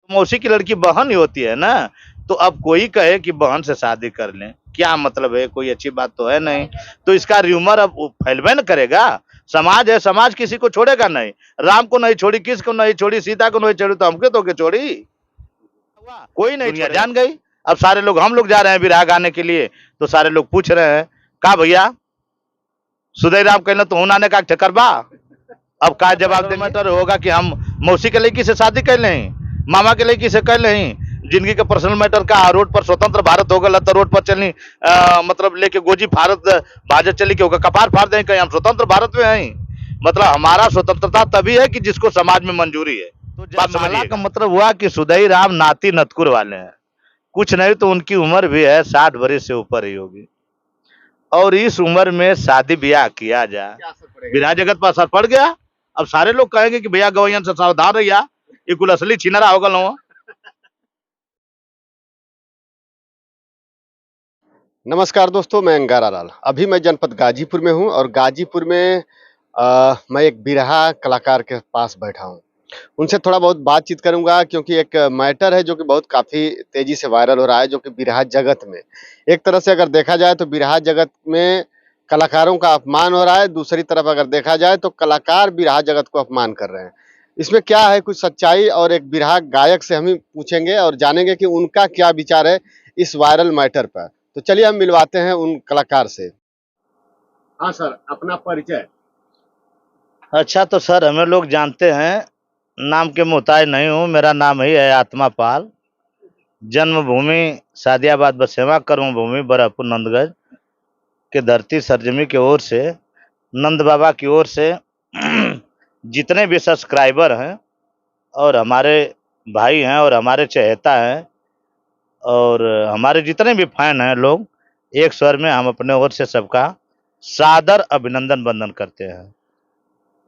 मौसी की लड़की बहन ही होती है ना। तो अब कोई कहे कि बहन से शादी कर लें, क्या मतलब है? कोई अच्छी बात तो है नहीं। तो इसका र्यूमर अब फैलबे न करेगा। समाज है, समाज किसी को छोड़ेगा नहीं। राम को नहीं छोड़ी, किस को नहीं छोड़ी, सीता को नहीं छोड़ी, तो हमके तो के छोड़ी। कोई नहीं, दुनिया जान गई। अब सारे लोग, हम लोग जा रहे हैं बिरहा गाने के लिए, तो सारे लोग पूछ रहे हैं का भैया सुधई राम कहना तो होना ने का ठकर बा। अब का जवाब दे मैटर होगा कि हम मौसी के लड़की से शादी कर लें, मामा के लड़की से कर लें, जिंदगी का पर्सनल मैटर का। रोड पर स्वतंत्र भारत हो गया तो रोड पर चलनी मतलब लेके गोजी भारत भाजत चली के होगा कपार फाड़ दें कहीं हम स्वतंत्र भारत में हैं। मतलब हमारा स्वतंत्रता तभी है कि जिसको समाज में मंजूरी है। तो जयमाला का मतलब हुआ कि सुधई राम नाती नतकुर वाले हैं। कुछ नहीं तो उनकी उम्र भी है 60 वर्ष से ऊपर ही होगी। और इस उम्र में शादी ब्याह किया जाए, बिरहा जगत पर असर पड़ गया। अब सारे लोग कहेंगे कि भैया गवैयन से सावधान रहिया, ये कुल असली छिनरा हो गल। नमस्कार दोस्तों, मैं अंगारा लाल। अभी मैं जनपद गाजीपुर में हूँ और गाजीपुर में मैं एक बिरहा कलाकार के पास बैठा हूँ। उनसे थोड़ा बहुत बातचीत करूंगा क्योंकि एक मैटर है जो कि बहुत काफ़ी तेज़ी से वायरल हो रहा है, जो कि बिरहा जगत में एक तरह से अगर देखा जाए तो बिरहा जगत में कलाकारों का अपमान हो रहा है। दूसरी तरफ अगर देखा जाए तो कलाकार बिरहा जगत को अपमान कर रहे हैं। इसमें क्या है कुछ सच्चाई, और एक बिरहा गायक से हम ही पूछेंगे और जानेंगे कि उनका क्या विचार है इस वायरल मैटर पर। तो चलिए हम मिलवाते हैं उन कलाकार से। हाँ सर, अपना परिचय। अच्छा तो सर हमें लोग जानते हैं, नाम के मोहताज नहीं हूँ। मेरा नाम ही है आत्मा पाल। जन्मभूमि सादियाबाद बसेवा, कर्मभूमि बरहपुर नंदगंज के धरती सरजमी की ओर से, नंद बाबा की ओर से जितने भी सब्सक्राइबर हैं और हमारे भाई हैं और हमारे चहेता हैं और हमारे जितने भी फैन हैं लोग, एक स्वर में हम अपने ओर से सबका सादर अभिनंदन वंदन करते हैं।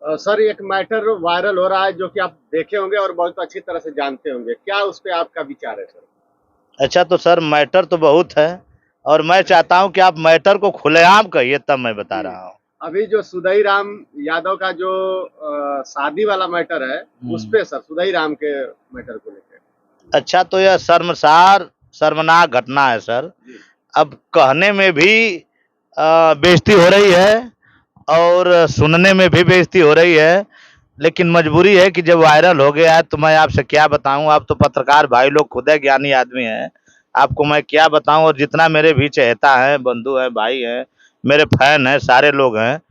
सर, एक मैटर वायरल हो रहा है जो कि आप देखे होंगे और बहुत अच्छी तरह से जानते होंगे। क्या उस पे आपका विचार है सर? अच्छा तो सर मैटर तो बहुत है और मैं चाहता हूं कि आप मैटर को खुलेआम कहिए, तब मैं बता रहा हूं। अभी जो सुधई राम यादव का जो शादी वाला मैटर है, उस पे सर, सुधई राम के मैटर को लेकर। अच्छा तो यह शर्मनाक घटना है सर। अब कहने में भी बेइज्जती हो रही है और सुनने में भी बेइज्जती हो रही है, लेकिन मजबूरी है कि जब वायरल हो गया है तो मैं आपसे क्या बताऊं। आप तो पत्रकार भाई लोग खुद है ज्ञानी आदमी हैं, आपको मैं क्या बताऊं। और जितना मेरे भी चहेता हैं, बंधु हैं, भाई हैं, मेरे फैन हैं, सारे लोग हैं,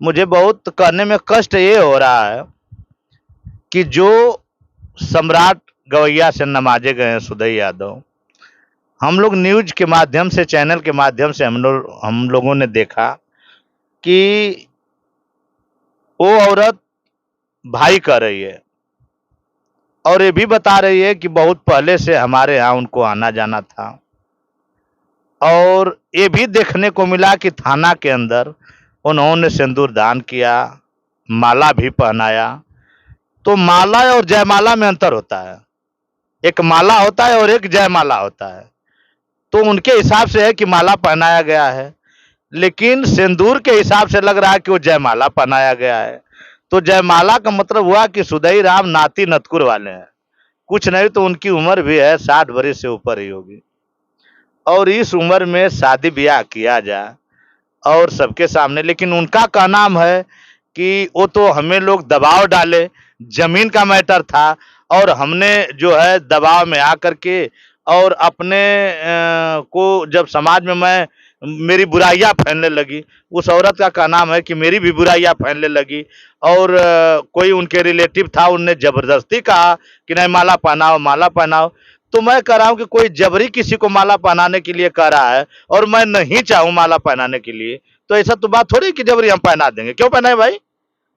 मुझे बहुत कहने में कष्ट ये हो रहा है कि जो सम्राट गवैया से नवाजे गए हैं सुधई यादव, हम लोग न्यूज के माध्यम से, चैनल के माध्यम से हम लोगों ने देखा कि वो औरत भाई कर रही है और ये भी बता रही है कि बहुत पहले से हमारे यहाँ उनको आना जाना था। और ये भी देखने को मिला कि थाना के अंदर उन्होंने सिंदूर दान किया, माला भी पहनाया। तो माला और जयमाला में अंतर होता है, एक माला होता है और एक जयमाला होता है। तो उनके हिसाब से है कि माला पहनाया गया है, लेकिन सिंदूर के हिसाब से लग रहा है कि वो जयमाला पहनाया गया है। तो जयमाला का मतलब हुआ कि सुधई राम नाती नतकुर वाले हैं। कुछ नहीं तो उनकी उम्र भी है 60 वर्ष से ऊपर ही होगी। और इस उम्र में शादी ब्याह किया जाए और सबके सामने, लेकिन उनका कहना है कि वो तो हमें लोग दबाव डाले, जमीन का मैटर था और हमने जो है दबाव में आकर के और अपने को जब समाज में मैं मेरी बुराइयां फैलने लगी। उस औरत का कहना है कि मेरी भी बुराइयां फैलने लगी और कोई उनके रिलेटिव था, उनने जबरदस्ती कहा कि नहीं माला पहनाओ, माला पहनाओ। तो मैं कह रहा हूं कि कोई जबरी किसी को माला पहनाने के लिए कह रहा है और मैं नहीं चाहूं माला पहनाने के लिए, तो ऐसा तो बात थोड़ी कि जबरी हम पहना देंगे। क्यों पहनाए भाई?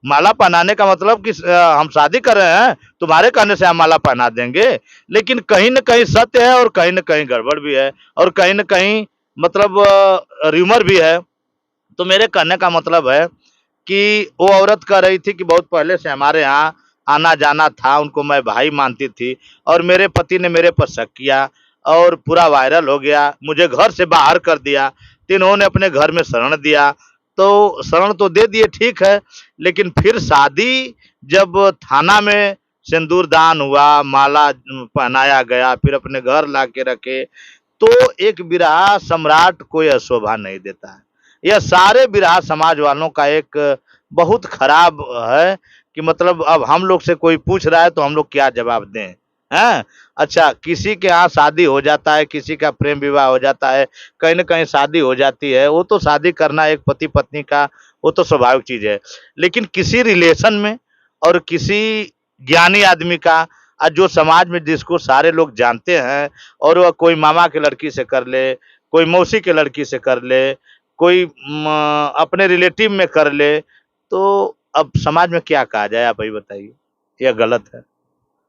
माला पहनाने का मतलब कि हम शादी कर रहे हैं, तुम्हारे कहने से हम माला पहना देंगे। लेकिन कहीं न कहीं सत्य है और कहीं न कहीं गड़बड़ भी है और कहीं न कहीं मतलब र्यूमर भी है। तो मेरे कहने का मतलब है कि वो औरत कह रही थी कि बहुत पहले से हमारे यहाँ आना जाना था, उनको मैं भाई मानती थी और मेरे पति ने मेरे पर शक किया और पूरा वायरल हो गया, मुझे घर से बाहर कर दिया। तो इन्होंने अपने घर में शरण दिया, तो शरण तो दे दिए, ठीक है, लेकिन फिर शादी जब थाना में सिंदूर दान हुआ, माला पहनाया गया, फिर अपने घर ला के रखे, तो एक बिरहा सम्राट को यह शोभा नहीं देता है। यह सारे बिरहा समाज वालों का एक बहुत खराब है कि मतलब अब हम लोग से कोई पूछ रहा है तो हम लोग क्या जवाब दें। हैं? अच्छा, किसी के यहाँ शादी हो जाता है, किसी का प्रेम विवाह हो जाता है, कहीं न कहीं शादी हो जाती है, वो तो शादी करना एक पति पत्नी का वो तो स्वाभाविक चीज है। लेकिन किसी रिलेशन में और किसी ज्ञानी आदमी का जो समाज में जिसको सारे लोग जानते हैं और वह कोई मामा के लड़की से कर ले, कोई मौसी के लड़की से कर ले, कोई अपने रिलेटिव में कर ले, तो अब समाज में क्या कहा जाए, आप ही बताइए। यह गलत है।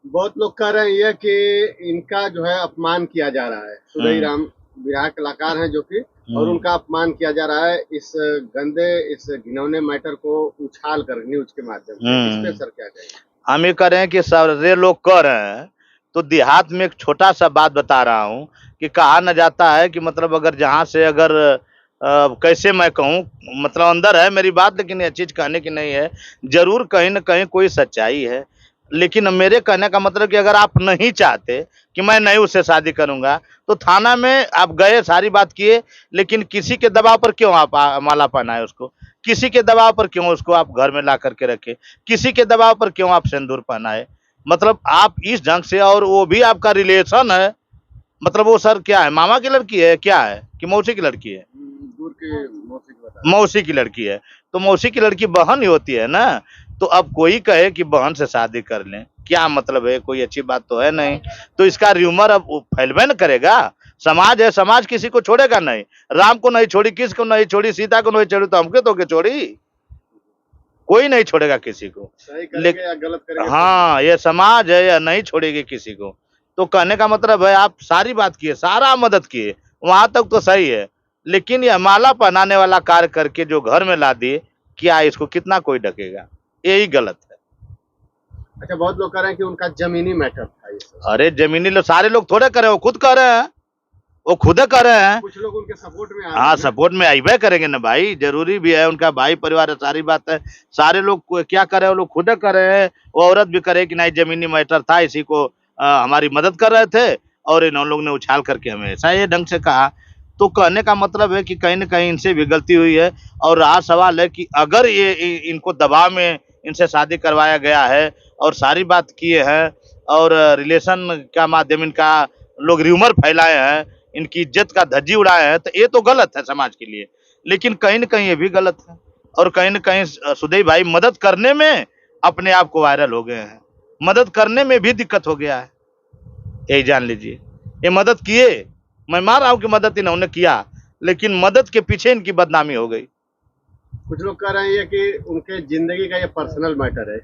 बहुत लोग कह रहे हैं ये कि इनका जो है अपमान किया जा रहा है। सुदई राम बिरहा कलाकार हैं जो कि, और उनका अपमान किया जा रहा है इस गंदे, इस घिनौने मैटर को उछाल कर न्यूज के माध्यम से। इस पे सर क्या कहेंगे? हम ये कह रहे हैं कि सारे लोग कह रहे हैं, तो देहात में एक छोटा सा बात बता रहा हूँ कि कहा न जाता है कि मतलब अगर जहाँ से अगर कैसे मैं कहूँ, मतलब अंदर है मेरी बात, लेकिन यह चीज कहने की नहीं है, जरूर कहीं न कहीं कोई सच्चाई है। लेकिन मेरे कहने का मतलब कि अगर आप नहीं चाहते कि मैं नहीं उससे शादी करूंगा, तो थाना में आप गए, सारी बात किए, लेकिन किसी के दबाव पर क्यों आप माला पहनाए उसको? किसी के दबाव पर क्यों उसको आप घर में ला करके रखे? किसी के दबाव पर क्यों आप सिंदूर पहनाए? मतलब आप इस ढंग से, और वो भी आपका रिलेशन है, मतलब वो सर क्या है, मामा की लड़की है क्या है कि मौसी की लड़की है? दूर के मौसी मौसी की लड़की है, तो मौसी की लड़की बहन ही होती है ना। तो अब कोई कहे कि बहन से शादी कर लें, क्या मतलब है? कोई अच्छी बात तो है नहीं। तो इसका र्यूमर अब फैलबे न करेगा। समाज है, समाज किसी को छोड़ेगा नहीं। राम को नहीं छोड़ी, किसको नहीं छोड़ी, सीता को नहीं छोड़ी, तो हमके तो के छोड़ी, कोई नहीं छोड़ेगा किसी को। सही करेंगे या गलत करेंगे? हाँ, ये समाज है, या नहीं छोड़ेगी किसी को। तो कहने का मतलब है, आप सारी बात किए, सारा मदद किए, वहां तक तो सही है, लेकिन यह माला पहनाने वाला कार्य करके जो घर में ला दिए, क्या इसको कितना कोई ढकेगा? यही गलत है। अच्छा, बहुत लोग कह रहे हैं कि उनका जमीनी मैटर था ये सब। अरे जमीनी लोग, सारे लोग थोड़े कर रहे हैं, वो खुद कह रहे हैं, वो खुद कह रहे हैं। कुछ लोग उनके सपोर्ट में आ हाँ, सपोर्ट में आइबे करेंगे ना भाई, जरूरी भी है, उनका भाई परिवार है, सारी बात है। सारे लोग क्या कर रहे हैं, वो लोग खुद कर रहे हैं। वो औरत भी करे कि नहीं जमीनी मैटर था, इसी को हमारी मदद कर रहे थे, और इन लोग ने उछाल करके हमें ऐसा ये ढंग से कहा। तो कहने का मतलब है कि कहीं न कहीं इनसे भी गलती हुई है। और रहा सवाल है कि अगर ये इनको दबाव में इनसे शादी करवाया गया है और सारी बात किए हैं, और रिलेशन का माध्यम इनका लोग र्यूमर फैलाए हैं, इनकी इज्जत का धज्जी उड़ाए हैं, तो ये तो गलत है समाज के लिए। लेकिन कहीं न कहीं ये भी गलत है, और कहीं न कहीं सुदई भाई मदद करने में अपने आप को वायरल हो गए हैं। मदद करने में भी दिक्कत हो गया है, यही जान लीजिए। ये मदद किए, मैं मान रहा हूँ कि मदद इन्होंने किया, लेकिन मदद के पीछे इनकी बदनामी हो गई। कुछ लोग कह रहे हैं कि उनके जिंदगी का ये पर्सनल मैटर है।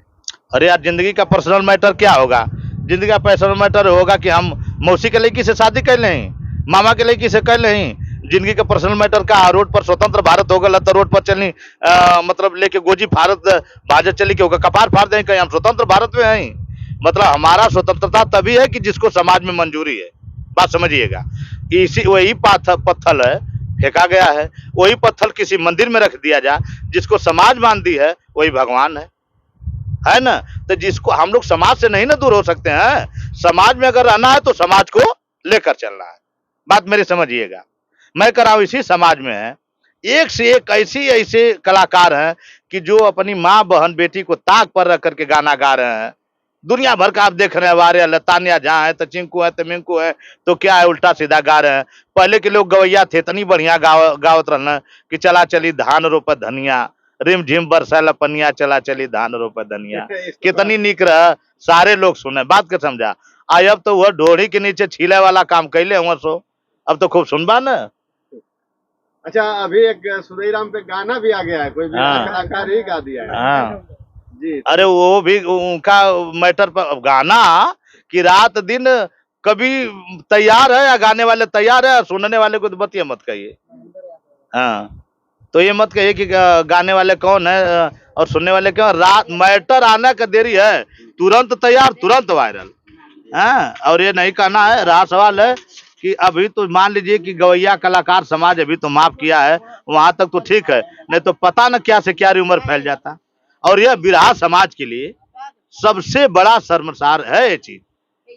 अरे यार, जिंदगी का पर्सनल मैटर क्या होगा? जिंदगी का पर्सनल मैटर होगा कि हम मौसी के लड़की से शादी कर लें, मामा के लड़की से कर लें। जिंदगी का पर्सनल मैटर का, रोड पर स्वतंत्र भारत हो गया तो रोड पर चलनी, मतलब लेके गोजी भारत भाजत चली के होगा, कपार फाड़ दें कहीं हम स्वतंत्र भारत में हैं? मतलब हमारा स्वतंत्रता तभी है कि जिसको समाज में मंजूरी है, बात समझिएगा। इसी वही पत्थर है, फेंका गया है, वही पत्थर किसी मंदिर में रख दिया जाए, जिसको समाज मान दी है वही भगवान है ना। तो जिसको हम लोग समाज से नहीं ना दूर हो सकते हैं, समाज में अगर रहना है तो समाज को लेकर चलना है, बात मेरी समझिएगा। मैं कह रहा हूं इसी समाज में है, एक से एक ऐसे कलाकार हैं कि जो अपनी माँ बहन बेटी को ताक पर रख करके गाना गा रहे हैं। दुनिया भर का आप देख रहे हैं, वारे लतानिया जहाँ है, तो चिंकू है, तो मिंकू है, तो क्या है, उल्टा सीधा गा रहे हैं। पहले के लोग गवैया थे, इतनी बढ़िया गावत रहना कि चला चली धान रोप धनिया, रिम झिम बरसा लपनिया, चला चली धान रोप धनिया। कितनी निक रह, सारे लोग सुने, बात के समझा। अब तो वह ढोड़ी के नीचे छीले वाला काम कैले हुआ सो, अब तो खूब सुनबा न। अच्छा, अभी एक सुदई राम पे गाना भी आ गया है, कोई भी कलाकार ही गा दिया है। हाँ जी। अरे वो भी उनका मैटर पर गाना कि रात दिन कभी तैयार है, या गाने वाले तैयार है, सुनने वाले को तो बतिया मत कहिए। हाँ, तो ये मत कहिए कि गाने वाले कौन है और सुनने वाले क्यों। रात मैटर आने का देरी है, तुरंत तैयार, तुरंत वायरल। हाँ, और ये नहीं कहना है। रहा सवाल है कि अभी तो मान लीजिए कि गवैया कलाकार समाज अभी तो माफ किया है, वहां तक तो ठीक है, नहीं तो पता न क्या से क्या र्यूमर फैल जाता। और यह बिरहा समाज के लिए सबसे बड़ा शर्मसार है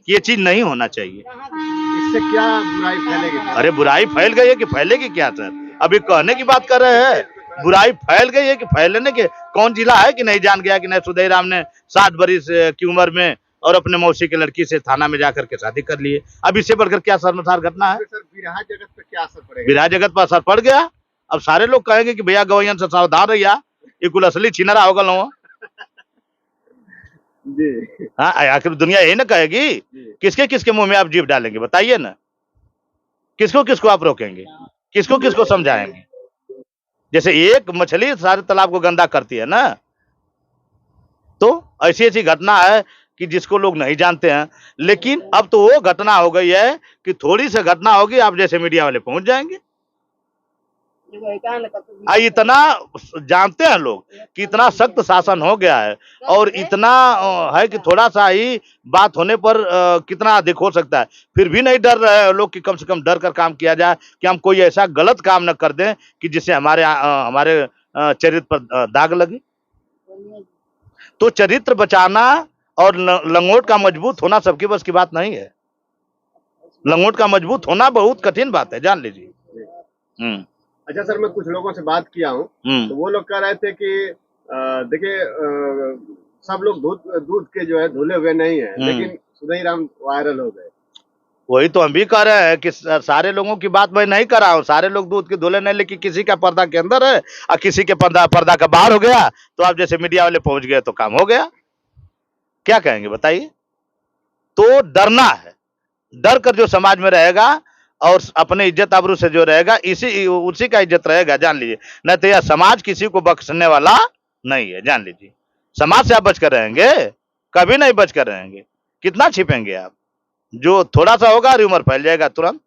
ये चीज नहीं होना चाहिए। इससे क्या बुराई फैलेगी? अरे बुराई फैल गई है कि फैलेगी क्या सर? अभी कहने की बात कर रहे हैं, बुराई फैल गई है कि फैलने के कौन जिला है कि नहीं जान गया कि नहीं सुधीराम ने 7 बरिस की उम्र में और अपने मौसी की लड़की से थाना में जाकर के शादी कर लिए। अब इससे बढ़कर क्या शर्मसार घटना है? सर बिरहा जगत पे क्या असर पड़ेगा? बिरहा जगत पर असर पड़ गया। अब सारे लोग कहेंगे कि भैया गवैयन से सावधान रहिया, ये कुल असली छिनरा हो गल जी हाँ, आखिर दुनिया यही ना कहेगी। किसके किसके मुंह में आप जीभ डालेंगे बताइए ना? किसको किसको आप रोकेंगे? किसको किसको समझाएंगे? जैसे एक मछली सारे तालाब को गंदा करती है ना, तो ऐसी ऐसी घटना है कि जिसको लोग नहीं जानते हैं। लेकिन अब तो वो घटना हो गई है कि थोड़ी सी घटना होगी आप जैसे मीडिया वाले पहुंच जाएंगे। इतना जानते हैं लोग कि इतना सख्त शासन हो गया है और इतना है कि थोड़ा सा ही बात होने पर कितना अधिक हो सकता है, फिर भी नहीं डर रहे हैं लोग कि कम से कम डर कर काम किया जाए कि हम कोई ऐसा गलत काम न कर दें कि जिससे हमारे चरित्र पर दाग लगे। तो चरित्र बचाना और लंगोट का मजबूत होना सबकी बस की बात नहीं है। लंगोट का मजबूत होना बहुत कठिन बात है, जान लीजिए। अच्छा सर, मैं कुछ लोगों से बात किया हूँ तो वो लोग कह रहे थे कि देखिए सब लोग दूध के जो है धुले हुए नहीं है, लेकिन सुधीराम वायरल हो गए। वही तो हम भी कह रहे हैं कि सारे लोगों की बात मैं नहीं कर रहा हूँ, सारे लोग दूध के धुले नहीं, लेकिन किसी का पर्दा के अंदर है और किसी के पर्दा का बाहर हो गया, तो आप जैसे मीडिया वाले पहुंच गए तो काम हो गया। क्या कहेंगे बताइए? तो डरना है, डर कर जो समाज में रहेगा और अपने इज्जत आबरू से जो रहेगा उसी का इज्जत रहेगा, जान लीजिए। नहीं तो यह समाज किसी को बख्शने वाला नहीं है, जान लीजिए। समाज से आप बच कर रहेंगे? कभी नहीं बच कर रहेंगे। कितना छिपेंगे आप? जो थोड़ा सा होगा र्यूमर फैल जाएगा तुरंत।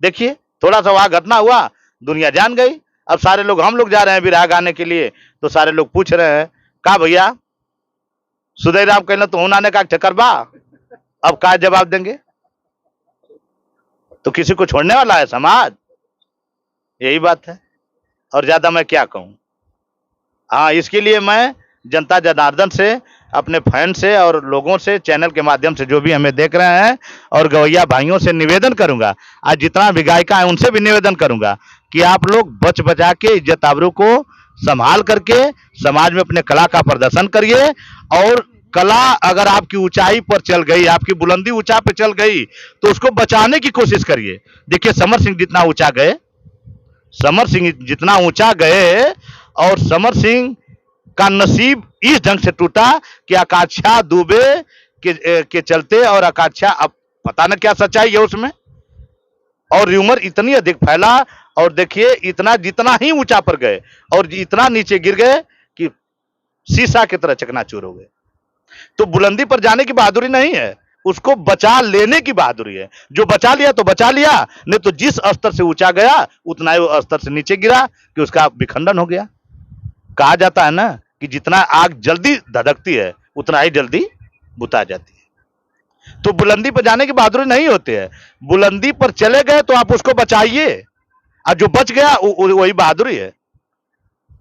देखिए थोड़ा सा वहां घटना हुआ, दुनिया जान गई। अब सारे लोग, हम लोग जा रहे हैं बिरहा गाने के लिए, तो सारे लोग पूछ रहे हैं का भैया सुधीराम कहना तो होना का चक्कर बा, अब का जवाब देंगे? तो किसी को छोड़ने वाला है समाज? यही बात है, और ज्यादा मैं क्या कहूं। हाँ, इसके लिए मैं जनता जनार्दन से, अपने फैन से और लोगों से, चैनल के माध्यम से जो भी हमें देख रहे हैं और गवैया भाइयों से निवेदन करूंगा, आज जितना भी गायिका है उनसे भी निवेदन करूंगा कि आप लोग बच बचा के इज्जत आबरू को संभाल करके समाज में अपने कला का प्रदर्शन करिए। और कला अगर आपकी ऊंचाई पर चल गई, आपकी बुलंदी ऊंचा पे चल गई, तो उसको बचाने की कोशिश करिए। देखिए समर सिंह जितना ऊंचा गए, समर सिंह जितना ऊंचा गए, और समर सिंह का नसीब इस ढंग से टूटा कि आकांक्षा दुबे के चलते, और आकांक्षा अब पता न क्या सच्चाई है उसमें, और र्यूमर इतनी अधिक फैला, और देखिए इतना जितना ही ऊंचा पर गए और इतना नीचे गिर गए कि शीशा की तरह चकनाचूर हो गए। तो बुलंदी पर जाने की बहादुरी नहीं है, उसको बचा लेने की बहादुरी है। जो बचा लिया तो बचा लिया, नहीं तो जिस स्तर से ऊंचा गया उतना ही वो स्तर से नीचे गिरा कि उसका विखंडन हो गया। कहा जाता है ना कि जितना आग जल्दी धधकती है उतना ही जल्दी बुता जाती है। तो बुलंदी पर जाने की बहादुरी नहीं होती है, बुलंदी पर चले गए तो आप उसको बचाइए, और जो बच गया वही बहादुरी है।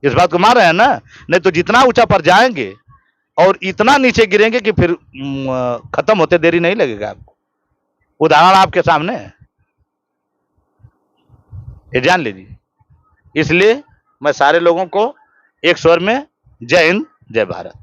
इस बात को मान रहे हैं ना? नहीं तो जितना ऊंचा पर जाएंगे और इतना नीचे गिरेंगे कि फिर खत्म होते देरी नहीं लगेगा आपको। उदाहरण आपके सामने है, ये जान लीजिए। इसलिए मैं सारे लोगों को एक स्वर में जय हिंद जय भारत।